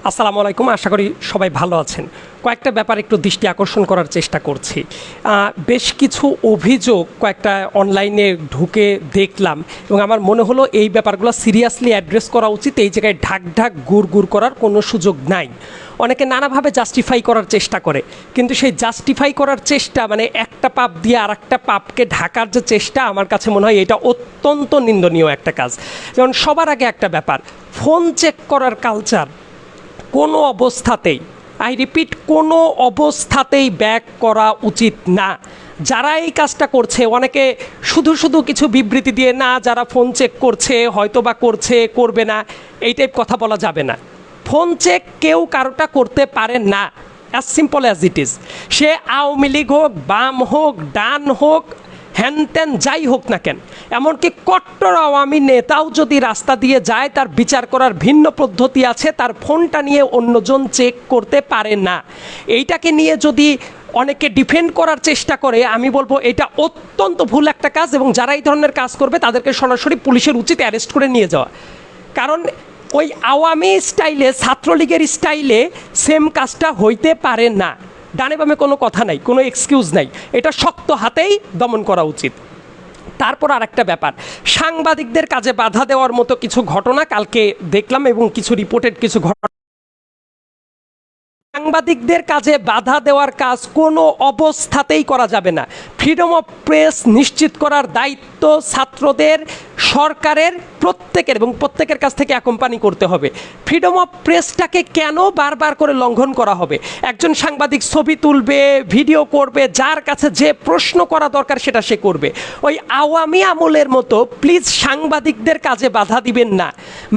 আসসালামু আলাইকুম, আশা করি সবাই ভালো আছেন। কয়েকটা ব্যাপার একটু দৃষ্টি আকর্ষণ করার চেষ্টা করছি। বেশ কিছু অভিযোগ কয়েকটা অনলাইনে ঢুকে দেখলাম এবং আমার মনে হলো এই ব্যাপারগুলো সিরিয়াসলি অ্যাড্রেস করা উচিত। এই জায়গায় ঢাক ঢাক গুড় গুড় করার কোনো সুযোগ নাই। অনেকে নানাভাবে জাস্টিফাই করার চেষ্টা করে, কিন্তু সেই জাস্টিফাই করার চেষ্টা মানে একটা পাপ দিয়ে আর একটা পাপকে ঢাকার যে চেষ্টা, আমার কাছে মনে হয় এটা অত্যন্ত নিন্দনীয় একটা কাজ। যেমন সবার আগে একটা ব্যাপার, ফোন চেক করার কালচার কোনো অবস্থাতেই, আই রিপিট, কোনো অবস্থাতেই ব্যাক করা উচিত না। যারা এই কাজটা করছে, অনেকে শুধু শুধু কিছু বিবৃতি দিয়ে না, যারা ফোন চেক করছে হয়তো বা করছে, করবে না, এই টাইপ কথা বলা যাবে না। ফোন চেক কেউ কারোটা করতে পারে না, as simple as it is. সে আওয়ামী লীগ হোক, বাম হোক, ডান হোক, হ্যান ত্যান যাই হোক না কেন, এমনকি কট্টর আওয়ামী নেতাও যদি রাস্তা দিয়ে যায়, তার বিচার করার ভিন্ন পদ্ধতি আছে। তার ফোনটা নিয়ে অন্যজন চেক করতে পারে না। এইটাকে নিয়ে যদি অনেকে ডিফেন্ড করার চেষ্টা করে, আমি বলবো এটা অত্যন্ত ভুল একটা কাজ, এবং যারা এই ধরনের কাজ করবে তাদেরকে সরাসরি পুলিশের উচিত অ্যারেস্ট করে নিয়ে যাওয়া। কারণ ওই আওয়ামী স্টাইলে, ছাত্রলীগের স্টাইলে সেম কাজটা হইতে পারে না। ডানে বামে কোনো কথা নাই, কোনো এক্সকিউজ নাই, এটা শক্ত হাতেই দমন করা উচিত। তারপর আর একটা ব্যাপার, সাংবাদিকদের কাজে বাধা দেওয়ার মতো কিছু ঘটনা কালকে দেখলাম এবং কিছু রিপোর্টেড কিছু ঘটনা। সাংবাদিকদের কাজে বাধা দেওয়ার কাজ কোনো অবস্থাতেই করা যাবে না। ফ্রিডম অফ প্রেস নিশ্চিত করার দায়িত্ব ছাত্রদের, সরকারের, প্রত্যেকের, এবং প্রত্যেকের কাছ থেকে অ্যাকম্পানি করতে হবে। ফ্রিডম অফ প্রেসটাকে কেন বারবার করে লঙ্ঘন করা হবে? একজন সাংবাদিক ছবি তুলবে, ভিডিও করবে, যার কাছে যে প্রশ্ন করা দরকার সেটা সে করবে। ওই আওয়ামী আমলের মতো প্লিজ সাংবাদিকদের কাজে বাধা দিবেন না।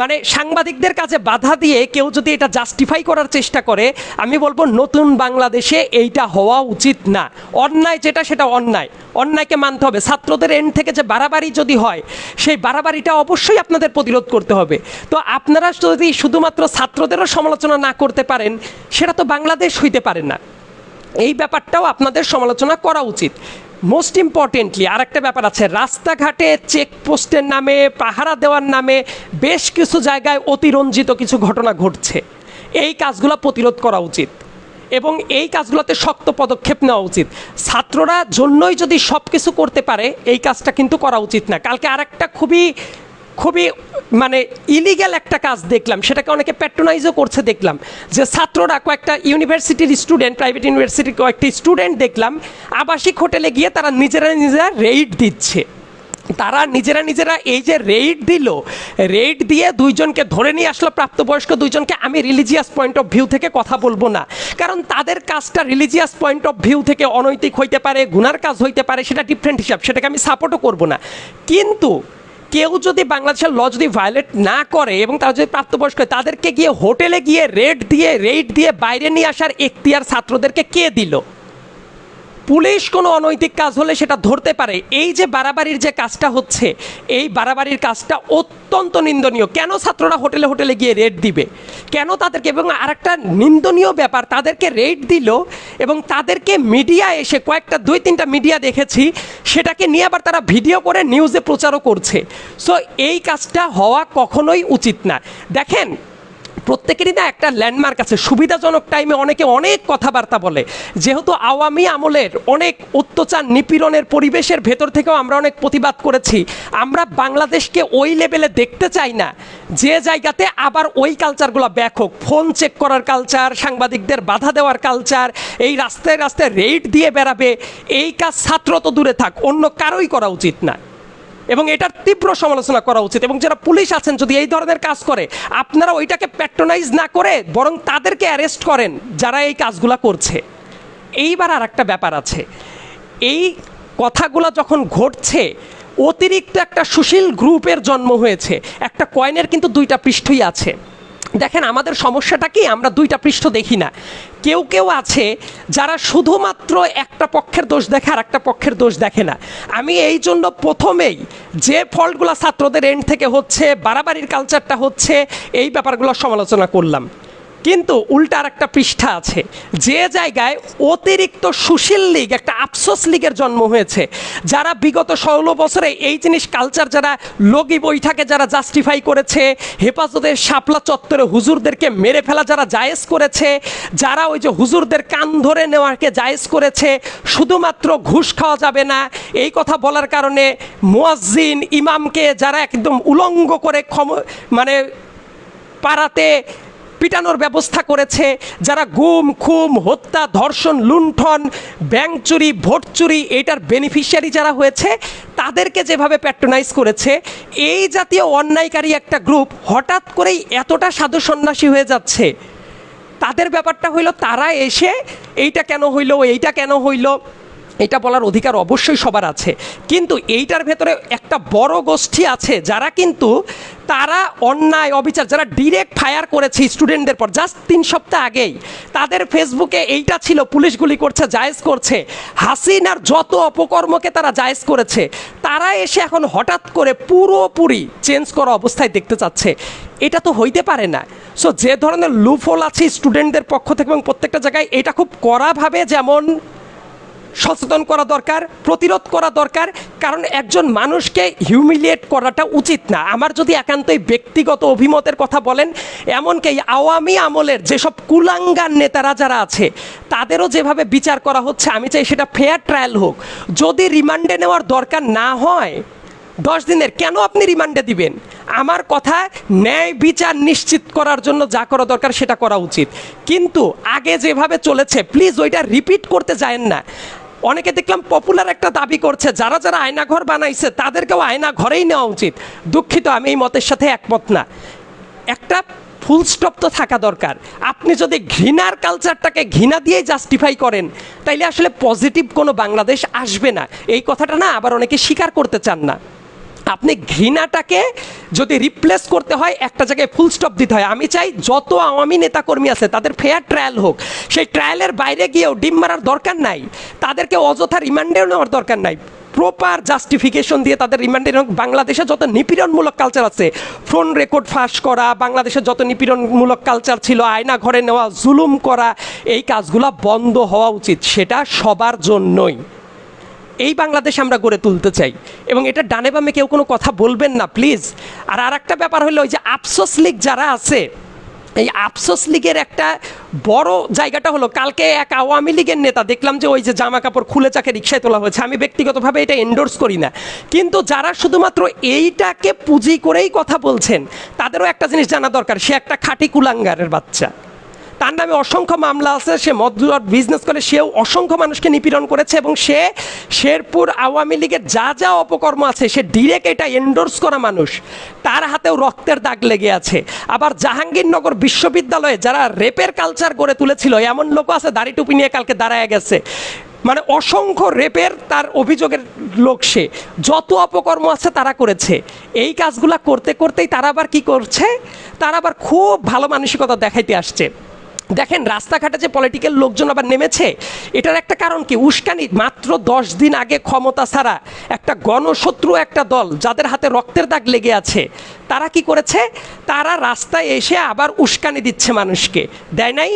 মানে সাংবাদিকদের কাজে বাধা দিয়ে কেউ যদি এটা জাস্টিফাই করার চেষ্টা করে, আমি বলবো নতুন বাংলাদেশে এইটা হওয়া উচিত না। অন্যায় যেটা সেটা অন্যায়, অন্যায়কে মানতে হবে। ছাত্রদের এন্ড থেকে যে বাড়াবাড়ি যদি হয়, সেই বাড়াবাড়িটা অবশ্যই আপনাদের প্রতিরোধ করতে হবে। তো আপনারা যদি শুধুমাত্র ছাত্রদেরও সমালোচনা না করতে পারেন, সেটা তো বাংলাদেশ হইতে পারে না। এই ব্যাপারটাও আপনাদের সমালোচনা করা উচিত। মোস্ট ইম্পর্টেন্টলি আর একটা ব্যাপার আছে, রাস্তাঘাটে চেকপোস্টের নামে, পাহারা দেওয়ার নামে বেশ কিছু জায়গায় অতিরঞ্জিত কিছু ঘটনা ঘটছে। এই কাজগুলো প্রতিরোধ করা উচিত এবং এই কাজগুলোতে শক্ত পদক্ষেপ নেওয়া উচিত। ছাত্ররা জন্যই যদি সব কিছু করতে পারে, এই কাজটা কিন্তু করা উচিত না। কালকে আর একটা খুবই খুবই মানে ইলিগ্যাল একটা কাজ দেখলাম, সেটাকে অনেকে প্যাট্রোনাইজও করছে দেখলাম, যে ছাত্ররা, কয়েকটা ইউনিভার্সিটির স্টুডেন্ট, প্রাইভেট ইউনিভার্সিটির কয়েকটি স্টুডেন্ট দেখলাম আবাসিক হোটেলে গিয়ে তারা নিজেরা রেইড দিচ্ছে। তারা নিজেরা এই যে রেইড দিল, রেইড দিয়ে দুইজনকে ধরে নিয়ে আসলো, প্রাপ্তবয়স্ক দুইজনকে। আমি রিলিজিয়াস পয়েন্ট অফ ভিউ থেকে কথা বলবো না, কারণ তাদের কাজটা রিলিজিয়াস পয়েন্ট অফ ভিউ থেকে অনৈতিক হইতে পারে, গুনার কাজ হইতে পারে, সেটা ডিফারেন্ট হিসাব, সেটাকে আমি সাপোর্টও করবো না। কিন্তু কেউ যদি বাংলাদেশের ল যদি ভায়োলেট না করে এবং তারা যদি প্রাপ্তবয়স্ক হয়, তাদেরকে গিয়ে হোটেলে গিয়ে রেইড দিয়ে বাইরে নিয়ে আসার এখতিয়ার ছাত্রদেরকে কে দিল? পুলিশ কোনো অনৈতিক কাজ হলে সেটা ধরতে পারে। এই যে বাড়াবাড়ির যে কাজটা হচ্ছে, এই বাড়াবাড়ির কাজটা অত্যন্ত নিন্দনীয়। কেন ছাত্ররা হোটেলে হোটেলে গিয়ে রেড দিবে? কেন তাদেরকে? এবং আরেকটা নিন্দনীয় ব্যাপার, তাদেরকে রেড দিল এবং তাদেরকে মিডিয়া এসে, কয়েকটা 2-3টা মিডিয়া দেখেছি, সেটাকে নিয়ে আবার তারা ভিডিও করে নিউজে প্রচারও করছে। সো এই কাজটা হওয়া কখনোই উচিত না। দেখেন, প্রত্যেকেরই না একটা ল্যান্ডমার্ক আছে। সুবিধাজনক টাইমে অনেকে অনেক কথাবার্তা বলে। যেহেতু আওয়ামী আমলের অনেক অত্যাচার, নিপীড়নের পরিবেশের ভেতর থেকেও আমরা অনেক প্রতিবাদ করেছি। আমরা বাংলাদেশকে ওই লেভেলে দেখতে চাই না যে জায়গাতে আবার ওই কালচারগুলো ব্যাক হোক। ফোন চেক করার কালচার, সাংবাদিকদের বাধা দেওয়ার কালচার, এই রাস্তায় রাস্তায় রেইড দিয়ে বেড়াবে, এই কাজ ছাত্র তো দূরে থাক, অন্য কারোই করা উচিত না এবং এটার তীব্র সমালোচনা করা উচিত। এবং যারা পুলিশ আছেন যদি এই ধরনের কাজ করে, আপনারা ওইটাকে প্যাট্রোনাইজ না করে বরং তাদেরকে অ্যারেস্ট করেন যারা এই কাজগুলো করছে। এইবার আর একটা ব্যাপার আছে, এই কথাগুলো যখন ঘটছে, অতিরিক্ত একটা সুশীল গ্রুপের জন্ম হয়েছে। একটা কয়েনের কিন্তু দুইটা পৃষ্ঠই আছে। দেখেন, আমাদের সমস্যাটা কি, আমরা দুইটা পৃষ্ঠ দেখি না। কেউ আছে যারা শুধুমাত্র একটা পক্ষের দোষ দেখে আর একটা পক্ষের দোষ দেখে না। আমি এই জন্য প্রথমেই যে ফল্টগুলো ছাত্রদের এন্ড থেকে হচ্ছে, বাড়াবাড়ির কালচারটা হচ্ছে, এই ব্যাপারগুলো সমালোচনা করলাম। কিন্তু উল্টা আর একটা পৃষ্ঠা আছে, যে জায়গায় অতিরিক্ত সুশীল লীগ, একটা আফসোস লীগের জন্ম হয়েছে, যারা বিগত 16 বছরে এই জিনিস কালচার, যারা লগি বৈঠাকে যারা জাস্টিফাই করেছে, হেফাজতের শাপলা চত্বরে হুজুরদেরকে মেরে ফেলা যারা জায়েজ করেছে, যারা ওই যে হুজুরদের কান ধরে নেওয়াকে জায়েজ করেছে, শুধুমাত্র ঘুষ খাওয়া যাবে না এই কথা বলার কারণে মুয়াজ্জিন ইমামকে যারা একদম উলঙ্গ করে মানে পাড়াতে পিটানোর ব্যবস্থা করেছে, যারা গুম খুম হত্যা ধর্ষণ লুণ্ঠন ব্যাংক চুরি ভোট চুরি এইটার বেনিফিশিয়ারি যারা হয়েছে, তাদেরকে যেভাবে প্যাট্রোনাইজ করেছে, এই জাতীয় অন্যায়কারী একটা গ্রুপ হঠাৎ করেই এতটা সাধু সন্ন্যাসী হয়ে যাচ্ছে। তাদের ব্যাপারটা হইল তারা এসে এইটা কেন হইল, এইটা কেন হইল, এটা বলার অধিকার অবশ্যই সবার আছে, কিন্তু এইটার ভেতরে একটা বড় গোষ্ঠী আছে যারা কিন্তু তারা অন্যায় অবিচার, যারা ডিরেক্ট ফায়ার করেছে স্টুডেন্টদের পর জাস্ট 3 সপ্তাহ আগেই, তাদের ফেসবুকে এইটা ছিল পুলিশ গুলি করছে জায়েজ করছে, হাসিনার যত অপকর্মকে তারা জায়েজ করেছে, তারা এসে এখন হঠাৎ করে পুরোপুরি চেঞ্জ করা অবস্থায় দেখতে চাচ্ছে। এটা তো হইতে পারে না। সো যে ধরনের লুফল আছে স্টুডেন্টদের পক্ষ থেকে এবং প্রত্যেকটা জায়গায়, এটা খুব কড়াভাবে যেমন সচেতন করা দরকার, প্রতিরোধ করা দরকার, কারণ একজন মানুষকে হিউমিলিয়েট করাটা উচিত না। আমার যদি একান্তই ব্যক্তিগত অভিমতের কথা বলেন, এমনকি আওয়ামী আমলের যেসব কুলাঙ্গার নেতারা যারা আছে তাদেরও যেভাবে বিচার করা হচ্ছে, আমি চাই সেটা ফেয়ার ট্রায়াল হোক। যদি রিমান্ডে নেওয়ার দরকার না হয় 10 দিনের, কেন আপনি রিমান্ডে দিবেন? আমার কথা, ন্যায় বিচার নিশ্চিত করার জন্য যা করা দরকার সেটা করা উচিত, কিন্তু আগে যেভাবে চলেছে প্লিজ ওইটা রিপিট করতে যায়েন না। অনেকে দেখলাম পপুলার একটা দাবি করছে, যারা যারা আয়নাঘর বানাইছে তাদেরকেও আয়না ঘরেই নেওয়া উচিত। দুঃখিত, আমি এই মতের সাথে একমত না। একটা ফুল স্টপ তো থাকা দরকার। আপনি যদি ঘৃণার কালচারটাকে ঘৃণা দিয়েই জাস্টিফাই করেন, তাইলে আসলে পজিটিভ কোনো বাংলাদেশ আসবে না। এই কথাটা না আবার অনেকে স্বীকার করতে চান না। আপনি ঘৃণাটাকে যদি রিপ্লেস করতে হয়, একটা জায়গায় ফুল স্টপ দিতে হয়। আমি চাই যত আওয়ামী নেতাকর্মী আছে তাদের ফেয়ার ট্রায়াল হোক, সেই ট্রায়ালের বাইরে গিয়েও ডিম মারার দরকার নাই, তাদেরকে অযথা রিমান্ডেও নেওয়ার দরকার নাই, প্রপার জাস্টিফিকেশন দিয়ে তাদের রিমান্ডে। বাংলাদেশে যত নিপীড়নমূলক কালচার আছে, ফোন রেকর্ড ফাঁস করা, বাংলাদেশে যত নিপীড়নমূলক কালচার ছিল, আয়না ঘরে নেওয়া, জুলুম করা, এই কাজগুলো বন্ধ হওয়া উচিত। সেটা সবার জন্যই। এই বাংলাদেশ আমরা গড়ে তুলতে চাই, এবং এটা ডানে বামে কেউ কোনো কথা বলবেন না প্লিজ। আর একটা ব্যাপার হলো, ওই যে আফসোস লীগ যারা আছে, এই আফসোস লীগের একটা বড় জায়গাটা হলো, কালকে এক আওয়ামী লীগের নেতা দেখলাম যে ওই যে জামা কাপড় খুলে চাকে রিক্সায় তোলা হয়েছে। আমি ব্যক্তিগতভাবে এটা এন্ডোর্স করি না, কিন্তু যারা শুধুমাত্র এইটাকে পুঁজি করেই কথা বলছেন, তাদেরও একটা জিনিস জানা দরকার, সে একটা খাঁটি কুলাঙ্গারের বাচ্চা। তার নামে অসংখ্য মামলা আছে, সে মদুয়ার বিজনেস করে, সেও অসংখ্য মানুষকে নিপীড়ন করেছে, এবং সে শেরপুর আওয়ামী লীগের যা যা অপকর্ম আছে সে ডিরেক্ট এটা এন্ডোর্স করা মানুষ, তার হাতেও রক্তের দাগ লেগে আছে। আবার জাহাঙ্গীরনগর বিশ্ববিদ্যালয়ে যারা রেপের কালচার গড়ে তুলেছিল, এমন লোক আছে দাড়ি টুপি নিয়ে কালকে দাঁড়ায় গেছে, মানে অসংখ্য রেপের তার অভিযোগের লোক। সে যত অপকর্ম আছে তারা করেছে। এই কাজগুলা করতে করতেই তারা আবার কি করছে, তারা আবার খুব ভালো মানসিকতা দেখাইতে আসছে। দেখেন রাস্তাঘাটে যে পলিটিক্যাল লোকজন আবার নেমেছে, এটার একটা কারণ কি, উস্কানি। মাত্র 10 দিন আগে ক্ষমতা ছাড়া একটা গণশত্রু একটা দল, যাদের হাতে রক্তের দাগ লেগে আছে, তারা কি করেছে, তারা রাস্তায় এসে আবার উস্কানি দিচ্ছে মানুষকে। দেয় নাই?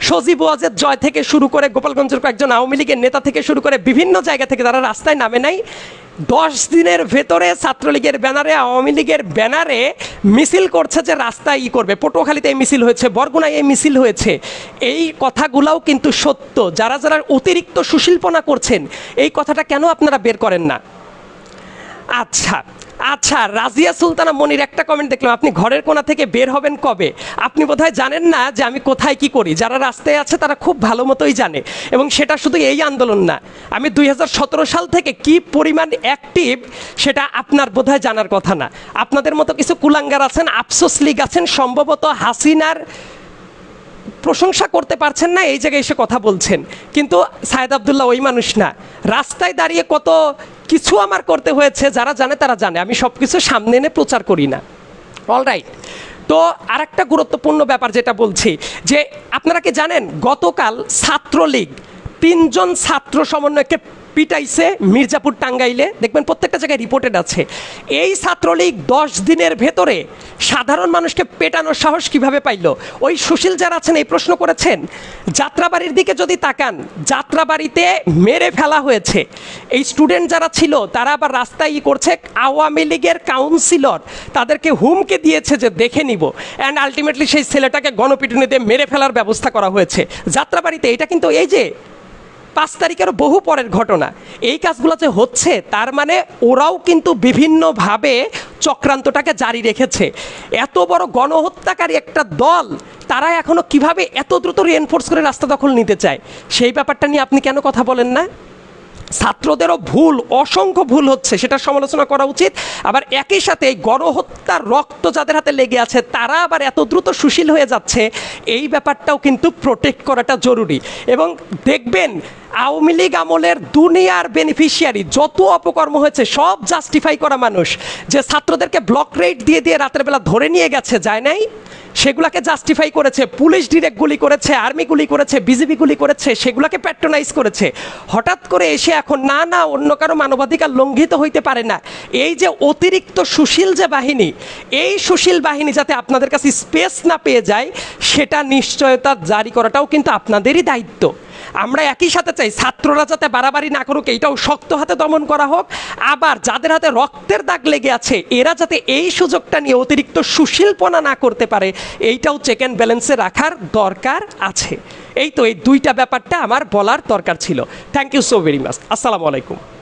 সজীব ওয়াজেদ জয় থেকে শুরু করে, গোপালগঞ্জের কয়েকজন আওয়ামী লীগের নেতা থেকে শুরু করে বিভিন্ন জায়গা থেকে তারা রাস্তায় নামে নাই। 10 দিনের ভেতরে ছাত্রলীগের ব্যানারে, আওয়ামী লীগের ব্যানারে মিছিল করছে যে রাস্তায় করবে। পটুয়াখালীতে এই মিছিল হয়েছে, বরগুনায় এই মিছিল হয়েছে। এই কথাগুলাও কিন্তু সত্য। যারা যারা অতিরিক্ত সুশীলপনা করছেন, এই কথাটা কেন আপনারা বের করেন না? আচ্ছা, রাজিয়া সুলতানা মনির একটা কমেন্ট দেখলাম, আপনি ঘরের কোণা থেকে বের হবেন কবে? আপনি বোধহয় জানেন না যে আমি কোথায় কি করি। যারা রাস্তায় আছে তারা খুব ভালো মতোই জানে, এবং সেটা শুধু এই আন্দোলন না, আমি 2017 সাল থেকে কি পরিমাণ অ্যাক্টিভ সেটা আপনার বোধহয় জানার কথা না। আপনাদের মতো কিছু কুলাঙ্গার আছেন, আফসোস লীগ আছেন, সম্ভবত হাসিনার প্রশংসা করতে পারছেন না, এই জায়গায় এসে কথা বলছেন। কিন্তু সায়েদ আবদুল্লাহ ওই মানুষ না। রাস্তায় দাঁড়িয়ে কত কিছু আমার করতে হয়েছে, যারা জানে তারা জানে, আমি সব কিছু সামনে এনে প্রচার করি না। অলরাইট, তো আর একটা গুরুত্বপূর্ণ ব্যাপার যেটা বলছি, যে আপনারা কি জানেন গতকাল ছাত্রলীগ 3 জন ছাত্র সমন্বয়কে পিটাইছে মির্জাপুর টাঙ্গাইলে, দেখবেন প্রত্যেকটা জায়গায় রিপোর্টেড আছে। এই ছাত্রলীগ 10 দিনের ভেতরে সাধারণ মানুষকে পেটানোর সাহস কিভাবে পাইল? ওই সুশীল যারা আছেন এই প্রশ্ন করেছেন। যাত্রাবাড়ির দিকে যদি তাকান, যাত্রাবাড়িতে মেরে ফেলা হয়েছে। এই স্টুডেন্ট যারা ছিল তারা আবার রাস্তায় করছে, আওয়ামী লীগের কাউন্সিলর তাদেরকে হুমকে দিয়েছে যে দেখে নিব, অ্যান্ড আলটিমেটলি সেই ছেলেটাকে গণপিটুনি দিয়ে মেরে ফেলার ব্যবস্থা করা হয়েছে যাত্রাবাড়িতে। এটা কিন্তু এই যে 5 তারিখের বহু পরের ঘটনা। এই কাজগুলো যে হচ্ছে তার মানে ওরাও কিন্তু বিভিন্নভাবে চক্রান্তটাকে জারি রেখেছে। এত বড় গণহত্যাকারী একটা দল, তারা এখনো কিভাবে এত দ্রুত রিএনফোর্স করে রাস্তা দখল নিতে চায়, সেই ব্যাপারটা নিয়ে আপনি কেন কথা বলেন না? ছাত্রদেরও ভুল, অসংখ্য ভুল হচ্ছে, সেটা সমালোচনা করা উচিত। আবার একই সাথে এই গণহত্যার রক্ত যাদের হাতে লেগে আছে তারা আবার এত দ্রুত সুশীল হয়ে যাচ্ছে, এই ব্যাপারটাও কিন্তু প্রোটেক্ট করাটা জরুরি। এবং দেখবেন আওয়ামী লীগ আমলের দুনিয়ার বেনিফিশিয়ারি যত অপকর্ম হয়েছে সব জাস্টিফাই করা মানুষ, যে ছাত্রদেরকে ব্লক রেট দিয়ে দিয়ে রাতের বেলা ধরে নিয়ে গেছে, যায় নাই, সেগুলাকে জাস্টিফাই করেছে। পুলিশ ডিরেক্ট গুলি করেছে, আর্মি গুলি করেছে, বিজেপি গুলি করেছে, সেগুলাকে প্যাট্রোনাইজ করেছে। হঠাৎ করে এসে এখন না না অন্য কারো মানবাধিকার লঙ্ঘিত হইতে পারে না, এই যে অতিরিক্ত সুশীল যে বাহিনী, এই সুশীল বাহিনী যাতে আপনাদের কাছে স্পেস না পেয়ে যায় সেটা নিশ্চয়তা জারি করাটাও কিন্তু আপনাদেরই দায়িত্ব। আমরা একই সাথে চাই ছাত্ররা যাতে বাড়াবাড়ি না করুক, এইটাও শক্ত হাতে দমন করা হোক। আবার যাদের হাতে রক্তের দাগ লেগে আছে এরা যাতে এই সুযোগটা নিয়ে অতিরিক্ত সুশীলপনা না করতে পারে, এইটাও চেক অ্যান্ড ব্যালেন্সে রাখার দরকার আছে। এই তো এই দুইটা ব্যাপারটা আমার বলার দরকার ছিল। Thank you so very much. আসসালামু আলাইকুম।